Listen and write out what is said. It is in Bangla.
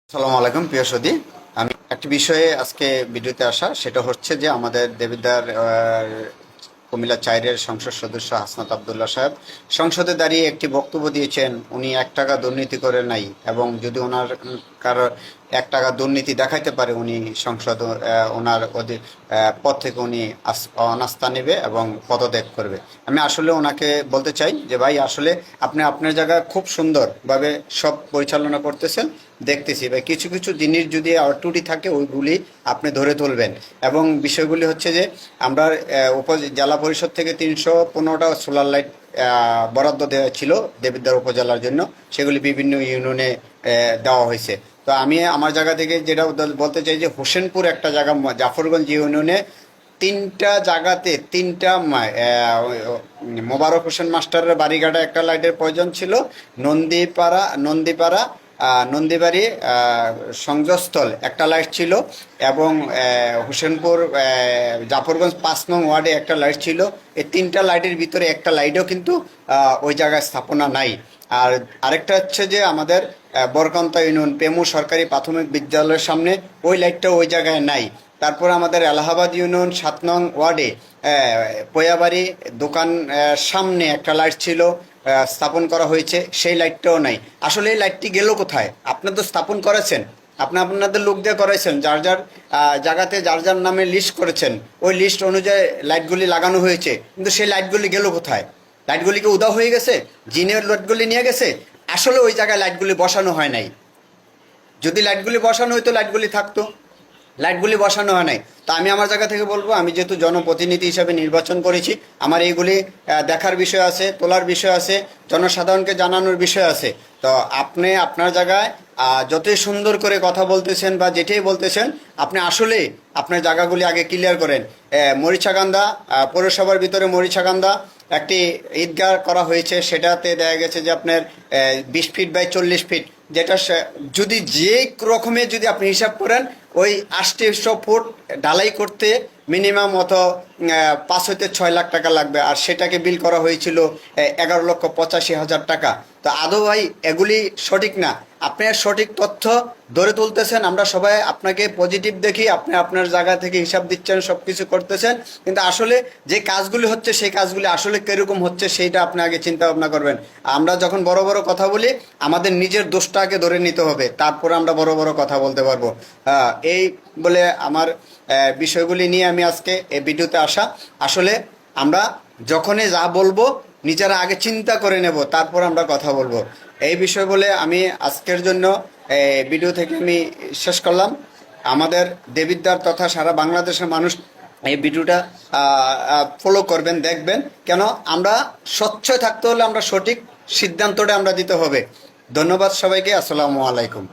আসসালামু আলাইকুম প্রিয় সদী। আমি একটি বিষয়ে আজকে ভিডিওতে আসা, সেটা হচ্ছে যে আমাদের দেবিদ্বার কুমিল্লা চাইরের সংসদ সদস্য হাসনাত আবদুল্লাহ সাহেব সংসদে দাঁড়িয়ে একটি বক্তব্য দিয়েছেন। উনি 1 টাকা দুর্নীতি করে নাই, এবং যদি ওনার কারো 1 টাকা দুর্নীতি দেখাইতে পারে, উনি সংসদ ওনার পদ থেকে উনি অনাস্থা নেবে এবং পদত্যাগ করবে। আমি আসলে ওনাকে বলতে চাই যে ভাই, আসলে আপনি আপনার জায়গায় খুব সুন্দরভাবে সব পরিচালনা করতেছেন, দেখতেছি ভাই। কিছু কিছু জিনিস যদি ত্রুটি থাকে ওইগুলি আপনি ধরে তুলবেন। এবং বিষয়গুলি হচ্ছে যে আমরা জেলা পরিষদ থেকে 315টা সোলার লাইট বরাদ্দ দেওয়া ছিল দেবিদ্বার উপজেলার জন্য, সেগুলি বিভিন্ন ইউনিয়নে দেওয়া হয়েছে। তো আমি আমার জায়গা থেকে যেটা বলতে চাই যে হোসেনপুর একটা জায়গা, জাফরগঞ্জ ইউনিয়নে 3টা জায়গাতে 3টা মোবারক হোসেন মাস্টারের বাড়িঘাটা একটা লাইটের প্রয়োজন ছিল। নন্দীপাড়া নন্দীবাড়ি সংযোগস্থল একটা লাইট ছিল, এবং হোসেনপুর জাফরগঞ্জ 5 নং ওয়ার্ডে একটা লাইট ছিল। এই 3টা লাইটের ভিতরে একটা লাইটও কিন্তু ওই জায়গায় স্থাপনা নাই। আর আরেকটা হচ্ছে যে আমাদের বরকান্তা ইউনিয়ন পেমু সরকারি প্রাথমিক বিদ্যালয়ের সামনে ওই লাইটটা ওই জায়গায় নাই। তারপর আমাদের এলাহাবাদ ইউনিয়ন 7 নং ওয়ার্ডে পয়াবাড়ি দোকান সামনে একটা লাইট ছিল, স্থাপন করা হয়েছে, সেই লাইটটাও নাই। আসলে এই লাইটটি গেল কোথায়? আপনারা তো স্থাপন করেছেন, আপনাদের লোক দিয়ে করেছেন, যার যার জায়গাতে যার যার নামে লিস্ট করেছেন, ওই লিস্ট অনুযায়ী লাইটগুলি লাগানো হয়েছে, কিন্তু সেই লাইটগুলি গেল কোথায়? লাইটগুলিকে উদাও হয়ে গেছে, জিনের লাইটগুলি নিয়ে গেছে। আসলে ওই জায়গায় লাইটগুলি বসানো হয় নাই। যদি লাইটগুলি বসানো হইতো লাইটগুলি থাকতো, লাইটগুলি বসানো হয় নাই। তো আমি আমার জায়গা থেকে বলবো, আমি যেহেতু জনপ্রতিনিধি হিসাবে নির্বাচন করেছি, আমার এইগুলি দেখার বিষয় আছে, তোলার বিষয় আছে, জনসাধারণকে জানানোর বিষয় আছে। তো আপনি আপনার জায়গায় যতই সুন্দর করে কথা বলতেছেন বা যেটাই বলতেছেন, আপনি আসলে আপনার জায়গাগুলি আগে ক্লিয়ার করেন। মরিচাকান্দা পৌরসভার ভিতরে মরিচাকান্দা একটি ঈদগাহ করা হয়েছে, সেটাতে দেখা গেছে যে আপনার 20 ফিট বাই 40 ফিট, যেটা যদি যে রকমের যদি আপনি হিসাব করেন, ওই 800 ফুট ঢালাই করতে মিনিমাম 5 হইতে 6 লাখ টাকা লাগবে। আর সেটাকে বিল করা হয়েছিল 11,85,000 টাকা। তো আদৌ ভাই এগুলি সঠিক না। আপনি সঠিক তথ্য ধরে তুলতেছেন, আমরা সবাই আপনাকে পজিটিভ দেখি, আপনি আপনার জায়গা থেকে হিসাব দিচ্ছেন, সব কিছু করতেছেন, কিন্তু আসলে যে কাজগুলি হচ্ছে সেই কাজগুলি আসলে কীরকম হচ্ছে সেইটা আপনি আগে চিন্তা ভাবনা করবেন। আমরা যখন বড় বড় কথা বলি, আমাদের নিজের দোষটা আগে ধরে নিতে হবে, তারপরে আমরা বড় বড় কথা বলতে পারবো। এই বলে আমার বিষয়গুলি নিয়ে আমি আজকে এই ভিডিওতে আসা। আসলে আমরা যখনই যা বলবো নিজেরা আগে চিন্তা করে নেব, তারপর আমরা কথা বলবো। এই বিষয় বলে আমি আজকের জন্য ভিডিও থেকে আমি শেষ করলাম। আমাদের দেবিদ্বার তথা সারা বাংলাদেশের মানুষ এই ভিডিওটা ফলো করবেন, দেখবেন। কেন আমরা স্বচ্ছ থাকতে হলে আমরা সঠিক সিদ্ধান্তটা আমরা দিতে হবে। ধন্যবাদ সবাইকে। আসসালামু আলাইকুম।